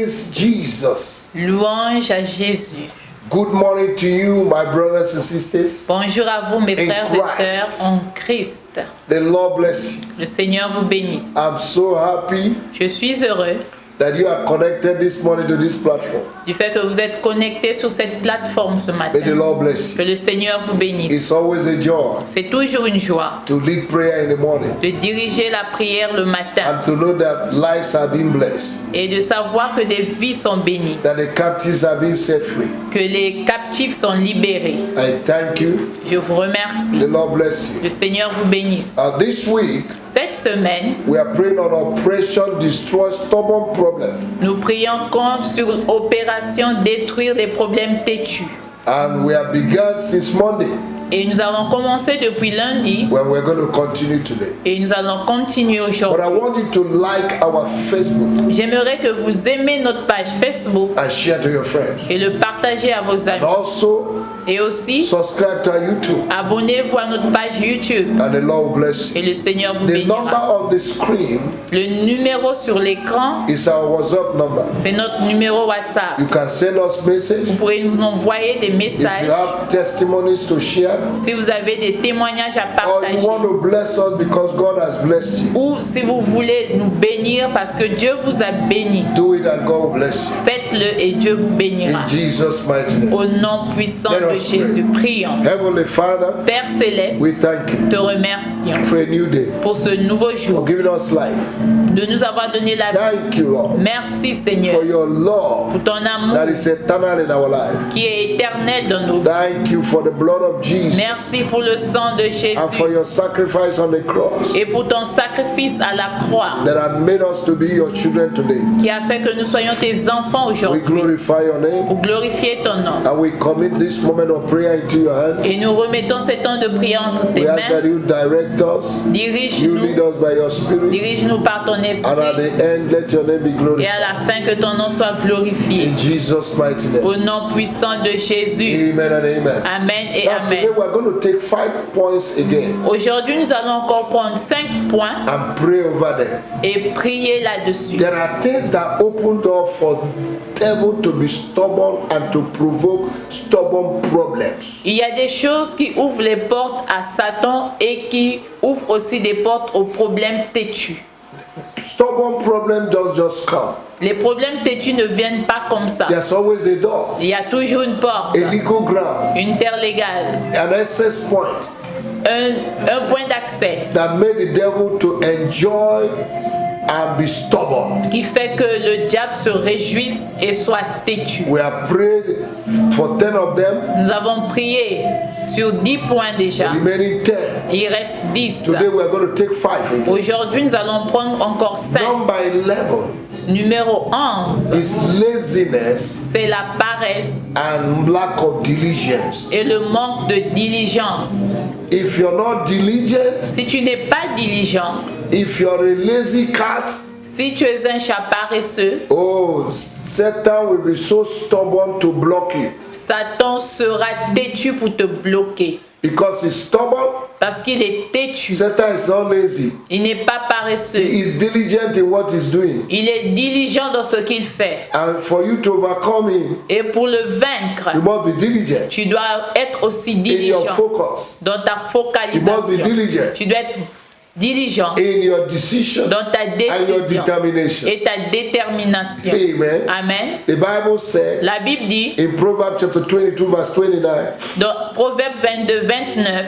Praise Jesus. Louange à Jésus. Good morning to you, my brothers and sisters. Bonjour à vous, mes frères et sœurs en Christ. The Lord bless you. Le Seigneur vous bénisse. I'm so happy Je suis heureux that you are connected this morning to this platform. du fait que vous êtes connectés sur cette plateforme ce matin. May the Lord bless Que you. le Seigneur vous bénisse. It's always a joy C'est toujours une joie to lead prayer in the morning de diriger la prière le matin and to know that lives are being blessed, et de savoir que des vies sont bénies, that the captives are being set free. que les captifs sont libérés. I thank you. Je vous remercie. The Lord bless you. Le Seigneur vous bénisse. This week, Cette semaine, we are praying on Operation Destroy Stubborn Problem. nous prions contre sur l'opération détruire les problèmes têtus. And we have begun since Monday, Et nous avons commencé depuis lundi when we're going to continue today. et nous allons continuer But aujourd'hui. I want you to like our Facebook J'aimerais que vous aimez notre page Facebook and share to your friends. et le partagez à vos And amis. also, Et aussi, subscribe to our YouTube. abonnez-vous à notre page YouTube And the Lord will bless et you. le Seigneur vous The number bénira. on the screen Le numéro sur l'écran, is our WhatsApp number. c'est notre numéro WhatsApp. You can send us message. Vous pourrez nous envoyer des If you messages have testimonies to share, si vous avez des témoignages à or you partager. want to bless us because God has blessed you, Ou si vous voulez nous bénir parce que Dieu vous a béni, do it and God will bless you. faites-le et Dieu vous bénira. In Jesus' mighty name. Au nom puissant Let de us pray. Jésus, prions. Heavenly Father, Père céleste, we thank you te remercions for a new day, pour ce nouveau for jour, giving us life. de nous avoir donné la vie. Thank you, Lord, Merci for Seigneur your love pour ton amour that is eternal in our life. qui est éternel dans nos vies. Thank you for the blood of Jesus Merci pour le sang de and for Jésus your sacrifice on the cross et pour ton sacrifice à la croix that have made us to be your children today. qui a fait que nous soyons tes enfants We aujourd'hui glorify your name pour glorifier ton nom. and we commit this moment of prayer into your hands. Et nous remettons ces temps de prière entre tes We ask that mains. you direct us, you lead Dirige-nous, us by your spirit, dirige-nous par ton and at esprit the end let your name be et glorified. à la fin que ton nom soit glorifié. In Jesus' mighty name. Au nom puissant de Jésus. Amen and amen. Amen et Now today amen. we are going to take 5 points again Aujourd'hui, nous allons encore prendre 5 points and pray over them. et prier là-dessus. There are things that open door for devil to be stubborn and to provoke stubborn problems. Il y a des choses qui ouvrent les portes à Satan et qui ouvrent aussi des portes aux problèmes têtus. Stubborn problems don't just come. Les problèmes têtus ne viennent pas comme ça. There's always a door, Il y a toujours une porte, a legal ground, une terre légale, an access point un point d'accès that made the devil to enjoy and be stubborn. qui fait que le diable se réjouisse et soit têtu. We have prayed for 10 of them, Nous avons prié sur 10 points déjà. remaining 10. Il reste 10. Today we are going to take 5 again. Aujourd'hui, nous allons prendre encore 5. Number 11 Numéro 11, is laziness c'est la paresse and lack of diligence. et le manque de diligence. If you're not diligent, Si tu n'es pas diligent, if you're a lazy cat, si tu es un chat paresseux, oh, Satan will be so stubborn to block you Satan sera têtu pour te bloquer. because he's stubborn. Parce qu'il est têtu. Satan is not lazy. Il n'est pas He paresseux. is diligent in what he's doing. Il est diligent dans ce qu'il fait. And for you to overcome him, Et pour le vaincre, you must be diligent tu dois être aussi in your diligent focus. dans ta You must be focalisation. diligent Tu dois être diligent in your decision dans ta and your décision determination. et ta détermination. Amen. Amen. The Bible said La Bible dit in Proverbs chapter 22 verse 29, dans Proverbe 22, 29,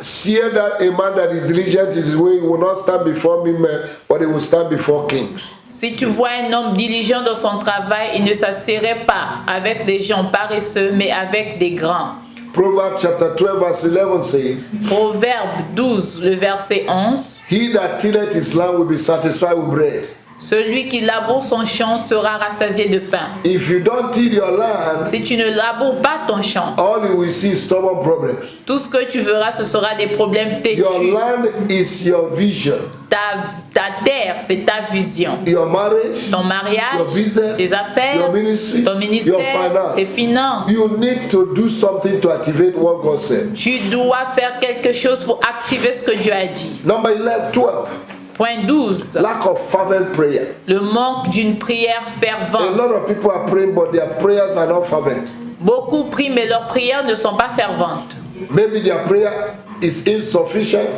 see that a man that is diligent in his way will not stand before men, but he will stand before kings. si tu vois un homme diligent dans son travail, il ne s'assirait pas avec des gens paresseux, mais avec des grands. Proverbs chapter 12 verse 11 says, Proverbe 12, le verset 11. he that tilleth his land will be satisfied with bread. Celui qui laboure son champ sera rassasié de pain. If you don't till your land, Si tu ne laboures pas ton champ, all you will see is stubborn problems. tout ce que tu verras, ce sera des problèmes têtus. Your land is your vision, Ta terre, c'est ta vision. your marriage, Ton mariage, your business, tes affaires, your ministry, ton your ministère, tes finance. finances. You need to do something to activate what God said. Tu dois faire quelque chose pour activer ce que Dieu a dit. Number 11, 12. Point 12. Lack of fervent prayer. Le manque d'une prière A fervente. lot of people are praying, but their prayers are not fervent. Beaucoup prient, mais leurs prières ne sont pas ferventes. Maybe their prayer is insufficient.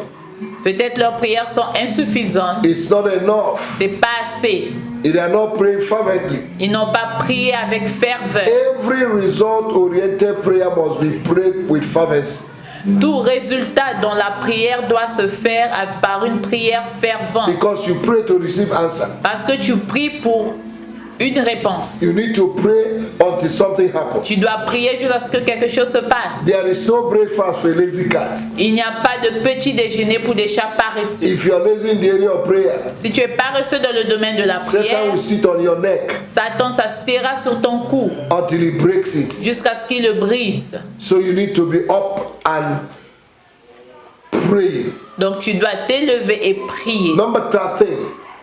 Peut-être leurs prières sont insuffisantes. It's not enough. C'est pas assez. They are not praying fervently. Ils n'ont pas prié avec ferveur. Every result-oriented prayer must be prayed with fervency. Tout résultat dans la prière doit se faire par une prière fervente. Because you pray to receive answer. Parce que tu pries pour une réponse. You need to pray until something happens. Tu dois prier jusqu'à ce que quelque chose se passe. There is no breakfast for a lazy cat. Il n'y a pas de petit déjeuner pour des chats paresseux. If you are lazy in the area of prayer, Si tu es paresseux dans le domaine de la Satan prière, will sit on your neck Satan s'assiera sur ton cou until he breaks it. jusqu'à ce qu'il le brise. So you need to be up and praying. Donc tu dois t'élever et prier. Number 13,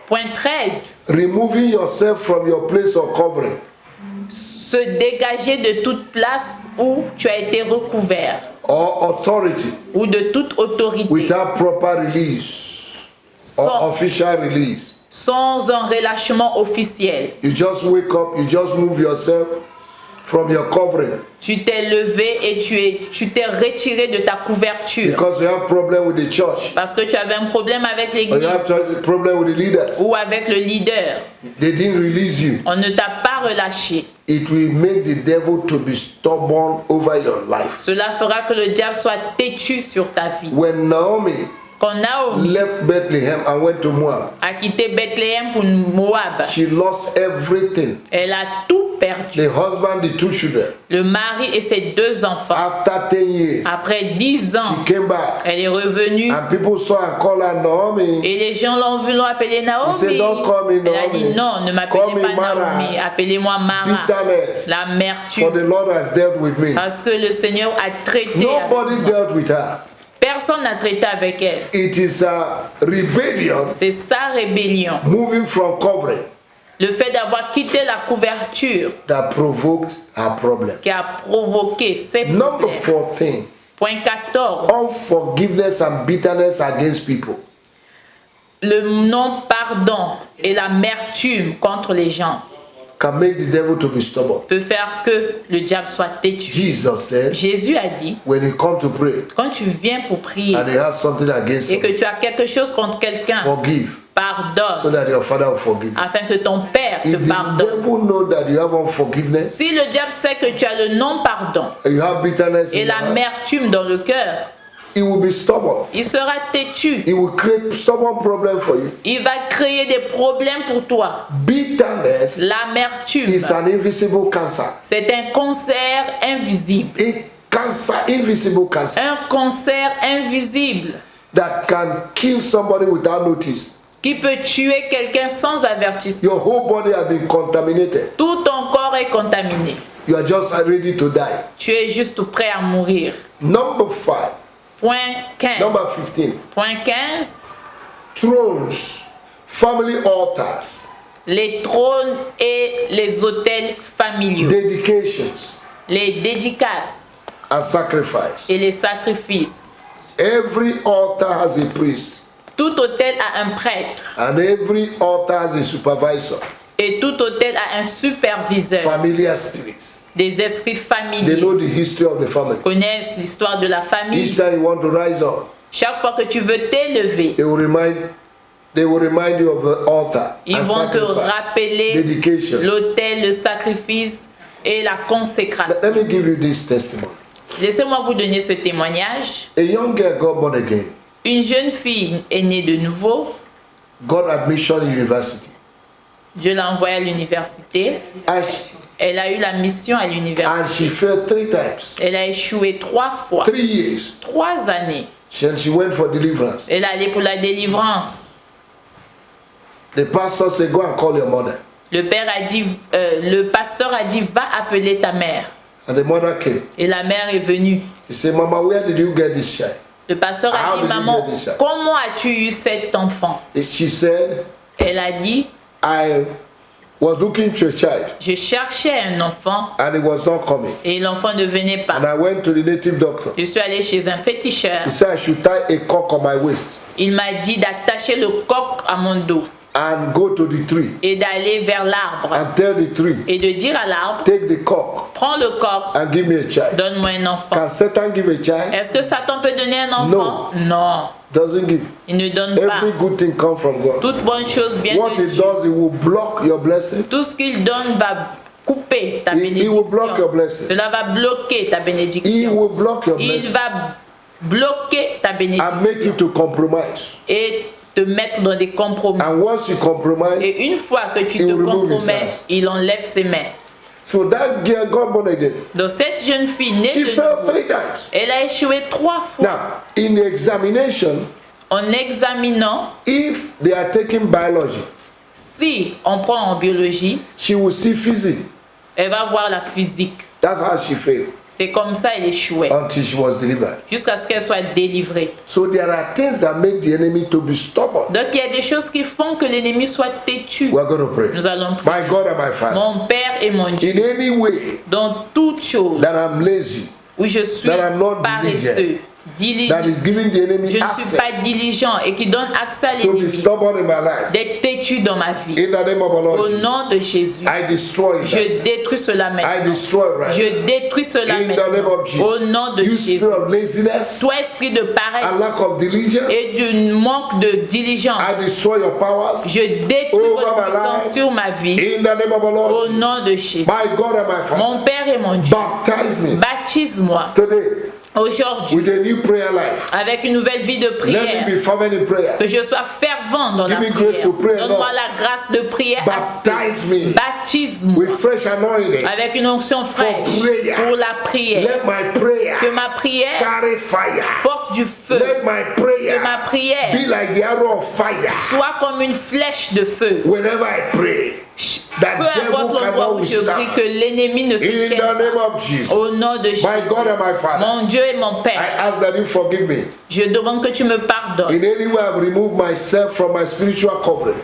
Point 13. removing yourself from your place of covering. Se dégager de toute place où tu as été recouvert Or authority ou de toute autorité without proper release or sans, official release. sans un relâchement officiel. You just wake up, you just move yourself from your covering Tu t'es levé et tu t'es retiré de ta couverture because you have problem with the church parce que tu avais un problème avec or you l'église have problem with the leaders. ou avec le leader. They didn't release you. On ne t'a pas relâché. It will make the devil to be stubborn over your life. Cela fera que le diable soit têtu sur ta vie. When Naomi Quand Naomi left Bethlehem and went to Moab, a quitté Bethléem pour Moab, she lost everything. elle a tout perdu. The husband, the two children. Le mari et ses 2 enfants. After 10 years, Après 10 ans, she came back elle est revenue and people saw and called her Naomi. et les gens l'ont appelée Naomi. He said, "Don't call me Elle a dit Naomi. non, ne Call m'appelez me pas Mara. Naomi, appelez-moi Mara. Bitterness. For L'amertume. the Lord has dealt with me. Parce que le Seigneur a traité. Nobody avec moi. dealt with her. Personne n'a traité avec elle. It is a rebellion C'est sa rébellion. moving from covering Le fait d'avoir quitté la couverture that provoked her problem. qui a provoqué ces Number problèmes. 14, Point 14. unforgiveness and bitterness against people. Le non-pardon et l'amertume contre les gens Can make the devil to be stubborn. peut faire que le diable soit têtu. Jesus said, Jésus a dit, when you come to pray quand tu viens pour prier and you have something against et que him, tu as quelque chose contre quelqu'un, forgive so pardonne that your father will forgive you. afin que ton Père te If the pardonne. devil know that you have unforgiveness Si le diable sait que tu as le non-pardon and you have bitterness et in your heart, l'amertume dans le cœur, he will be stubborn. il sera têtu. He will create stubborn problem for you. Il va créer des problèmes pour toi. Bitterness L'amertume, is an invisible cancer. c'est un cancer invisible. Invisible cancer Un cancer invisible that can kill somebody without notice. qui peut tuer quelqu'un sans avertissement. Your whole body has been contaminated. Tout ton corps est contaminé. You are just ready to die. Tu es juste prêt à mourir. Number 5, Point 15. number 15, Point 15. thrones, family altars, Les trônes et les autels familiaux. dedications, Les dédicaces and sacrifice. et les sacrifices. Every altar has a priest, Tout autel a un prêtre and every altar has a supervisor. et tout autel a un superviseur. Familiar spirits. Des esprits They familiers know the history of the family. connaissent l'histoire de la famille. Each time you want to rise up, Chaque fois que tu veux t'élever, they will remind you of the altar ils and vont te sacrifice, rappeler dedication. l'autel, le sacrifice et la Let consécration. me give you this testimony. Laissez-moi vous donner ce témoignage. A young girl got born again, Une jeune fille est née de nouveau. got admission in university, Dieu l'a envoyée à l'université. and Elle a eu la mission à she l'université. failed 3 times, Elle a échoué 3 fois. 3 years. 3 années. And she went for deliverance. Elle est allée pour la délivrance. The pastor said, "Go and call your mother." Le pasteur a dit, va appeler ta mère. And the mother came. Et la mère est venue. He said, "Mama, where did you get this child?" Le pasteur How a did dit, you maman, get this child? comment as-tu eu cet enfant? She said, Elle a dit, "I was looking for a child Je cherchais un enfant and it was not coming. et l'enfant ne venait And pas. I went to the native doctor. Je suis allée chez un féticheur. He said I should tie a cock on my waist Il m'a dit d'attacher le coq à mon dos and go to the tree et d'aller vers l'arbre and tell the tree, et de dire à l'arbre, take the cock prends le coq, and give me a child. donne-moi un enfant. Can Satan give a child? Est-ce que Satan peut donner un enfant? Non, Doesn't give. il ne donne pas. Every good thing comes from God. Toute bonne chose vient What de it Dieu. does, it will block your blessing. Tout ce qu'il donne va couper ta He will block your bénédiction. blessing. Cela va bloquer ta He bénédiction. will block your Il blessing va bloquer ta and make you bénédiction to compromise. et te mettre dans des compromis. And once you compromise, Et une fois que tu He te will remove his compromets, hands. il enlève ses mains. so that girl got born again. Donc cette jeune fille née She de fell nouveau, 3 times. elle a échoué 3 fois. Now, in the examination, En examinant, if they are taking biology, si on prend en biologie, she will see physics. elle va voir la physique. That's how she failed C'est comme ça elle échouait, until she was delivered. jusqu'à ce qu'elle soit délivrée. So there are things that make the enemy to be stubborn. Donc il y a des choses qui font que l'ennemi soit têtu. We are going to pray. Nous allons prier. My God and my Father, Mon Père et mon Dieu, in any way dans toute chose that I'm lazy, où je suis that I'm not paresseux, that is giving the je enemy ne suis access pas diligent et qui donne accès à to be l'ennemi stubborn in my life, d'être têtu dans ma vie. in the name of the Lord Au Jesus, nom de Jésus, I destroy that. je détruis cela I maintenant. destroy right Je détruis cela in the name maintenant. of Jesus. Au nom de You Jésus. spirit of laziness Toi, esprit de and paresse lack of diligence, et du manque de diligence, I destroy your powers je détruis Over votre my puissance life. sur ma vie. in the name of the Au Lord Jesus. nom de Jésus. My God and my Father, Mon Père et mon Dieu, baptize me baptise-moi today aujourd'hui with a new prayer life. avec une nouvelle vie de Let prière. me be fervent in prayer. Que je sois fervent dans Give la me grace prière. to pray, Donne-moi Lord. la grâce de prier Baptize assez. me Baptise-moi with fresh anointing. avec une onction fraîche prayer. pour la prière. Let my prayer Que ma prière carry fire. porte du feu. Let my Que prayer ma prière be like the arrow of fire. soit comme une flèche de feu. Whenever I pray, that Peu devil importe l'endroit cannot où je prie, withstand. que l'ennemi ne se In tienne the name pas. of Jesus, Au nom de Jésus. my God and my Father, Mon Dieu et mon I Père, ask that you forgive me. je demande que tu me pardonnes. In any way I've removed myself from my spiritual covering.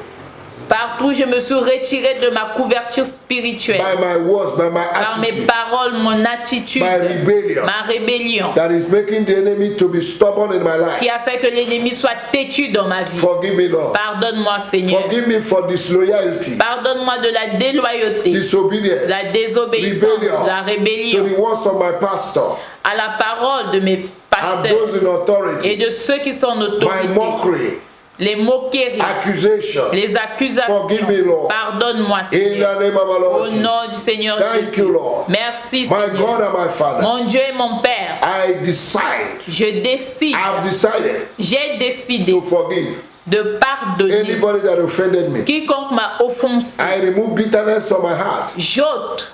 Partout, je me suis retiré de ma couverture spirituelle. By my words, by my Par mes attitude, paroles, mon attitude, my rebellion, ma rébellion, that is making the enemy to be stubborn in my qui life. a fait que l'ennemi soit têtu dans ma vie. Forgive me, Lord. Pardonne-moi, Seigneur. Forgive me for disloyalty, Pardonne-moi de la déloyauté, disobedience, la désobéissance, rebellion la to rébellion the words of my pastor à la parole de mes and pasteurs those in et authority, de ceux qui sont en my autorité. mockery, Les moqueries, accusation. les accusations. Forgive me, Lord. Pardonne-moi, In Seigneur. the name of our Au Lord Jesus. nom du Seigneur Thank Jésus. you, Lord. Merci, My Seigneur. God and my Father, Mon Dieu et mon Père, I decide, je décide, I've decided j'ai décidé to forgive de pardonner anybody that offended me. quiconque m'a offensé. I remove bitterness from my heart. J'ôte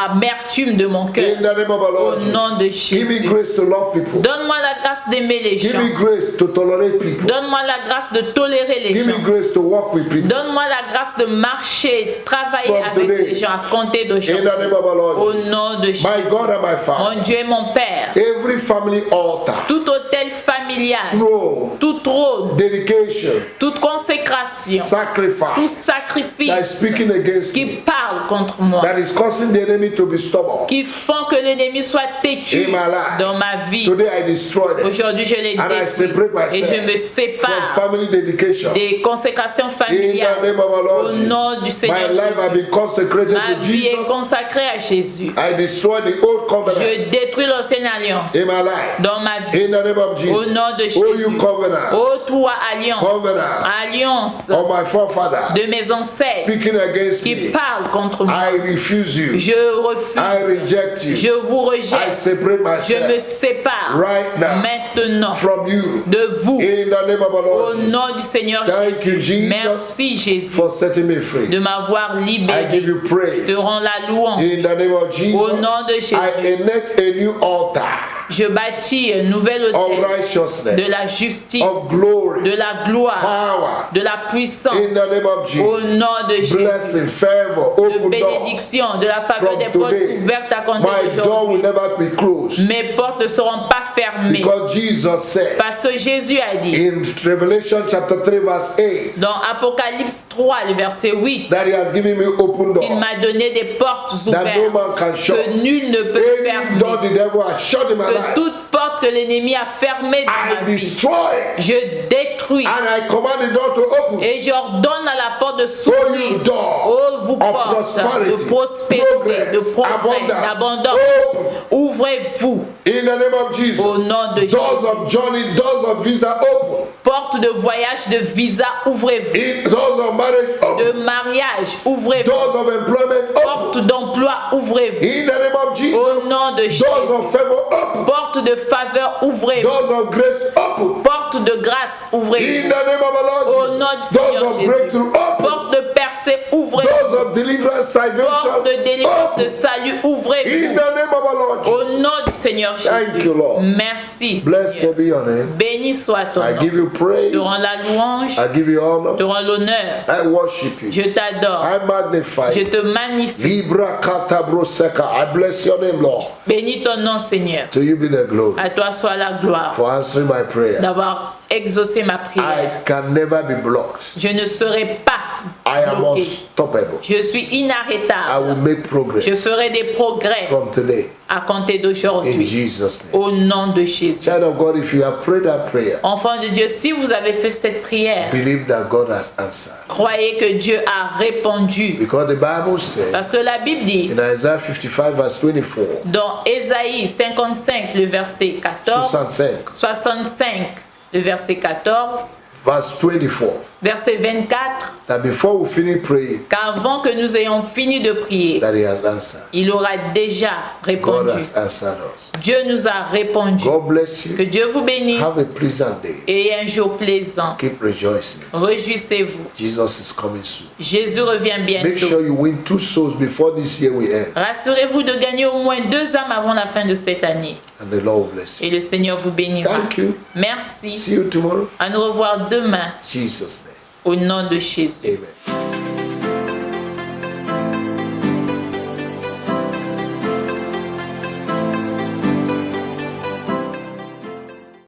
l'amertume de mon cœur. In the name of our Au Lord nom de Jesus. Give me Jésus. grace to love people. Donne-moi la grâce d'aimer les Give gens. me grace to tolerate people. Donne-moi la grâce de tolérer les Give gens. me grace to walk with people. Donne-moi la grâce de marcher, travailler From avec today. les gens, à compter In d'aujourd'hui. the name of our Lord Au Jesus. nom de My Jésus. God and my Father, Mon Dieu et mon Père, every family altar, tout autel familial, throne, tout trône, dedication, toute consécration, tout sacrifice sacrifice that is speaking against qui me, parle contre moi, that is causing the enemy to be stubborn. qui font que l'ennemi soit têtu In my life. dans ma vie. Today I destroy them. Aujourd'hui, je les And I separate détruis et je me myself sépare from family dedication. des consécrations In the familiales. name of our Lord Au Jesus. nom du Seigneur My life has Jésus. been consecrated Ma to vie est Jesus. consacrée à Jésus. I destroy the old covenant Je détruis l'ancienne alliance in my life. dans ma vie. In the name of Au Jesus. nom de Oh, you Jésus. covenant Ô toi, alliance, Covenant. alliance of my forefathers de mes ancêtres speaking against qui me, parlent contre moi. I refuse you. Je I refuse. reject you. Je vous I rejette. separate Je me myself sépare right now maintenant from you. de vous. In the name of our Au Lord Jesus. nom du Seigneur Thank you, Jésus. Jesus, Merci Jésus for setting me free. de m'avoir I libéré. give you praise. Je te rends la louange. In the name of Jesus, Au nom de Jésus. I enact a new altar Je bâtis un nouvel of hôtel righteousness, de la justice, of glory, de la gloire, power, de la puissance, in the name of au Jesus. nom de Jésus. Blessing, favor, De open doors. bénédiction, de la faveur From des portes today, ouvertes à compter my door will d'aujourd'hui. never be closed. Mes portes ne seront pas fermées. Because Jesus said Parce que Jésus a dit in Revelation chapter 3 verse 8 dans Apocalypse 3, le verset 8, that he has given me open il doors m'a donné des portes that no ouvertes man can shut. que nul ne peut Any door fermer. the devil has shut in my Que life, toute porte que l'ennemi a fermée dans I ma vie, destroy je détruis. and I command the door to open. Et j'ordonne à la porte de Oh, s'ouvrir. you door Oh, vous of portes prosperity, de prospérité, de progrès, abundance, d'abondance. open Ouvrez-vous in the name of Jesus. au nom de Jésus. Doors of journey, doors of visa open. Porte de voyage, de visa, ouvrez-vous. Doors of marriage De open. mariage, ouvrez-vous. Doors of employment open. Porte d'emploi, ouvrez-vous. In the name of Jesus. Au nom de Jésus. Doors of favor open. Porte de faveur, ouvrez-vous. Doors of grace open. Porte de grâce, In ouvrez-vous. the name of our Au Lord nom Jesus. du Doors Seigneur of Jésus. breakthrough open. Porte de percée, ouvrez-vous. Doors of deliverance, salvation Porte de délivrance, de open. salut, In ouvrez-vous. the name of our Lord Jesus. Au nom du Seigneur Thank Jésus. you, Lord. Merci, Seigneur. Blessed be your name. Béni soit ton I nom. give you praise. Te rends la louange, I give you honor. te rends l'honneur. I worship you. Je t'adore. I magnify Je you. te magnifie. Libra katabroseka. I bless your name, Lord. Bénis ton nom, Seigneur. To you be the glory À toi soit la gloire for answering my prayer. d'avoir exaucé ma prière. I can never be blocked. Je ne serai pas I am bloqué. unstoppable. Je suis I will inarrêtable. make progress Je ferai des progrès from today à compter in d'aujourd'hui. Jesus' name. Au nom de Jésus. Child of God, if you have prayed that prayer, Enfant de Dieu, si vous avez fait cette prière, believe that God has answered. croyez que Dieu a répondu. Because the Bible says Parce que la Bible dit in Isaiah 55 verse 24, dans Ésaïe 55, le verset 14, 65, 65, le verset 14, verse 24, verset 24, that before we finish praying, qu'avant que nous ayons fini de prier, that He has answered. il aura déjà God répondu. has answered us. Dieu nous a répondu. God bless Que you. Dieu vous bénisse Have a pleasant day. et un jour plaisant. Keep rejoicing. Réjouissez-vous. Jesus is coming soon. Jésus revient Make bientôt. sure you win 2 souls before this year we end. Rassurez-vous de gagner au moins 2 âmes avant la fin de cette année. And the Lord will bless you. Et le Seigneur vous bénira. Thank you. Merci. See you tomorrow. À nous revoir demain Jesus' name. au nom de Jésus. Amen.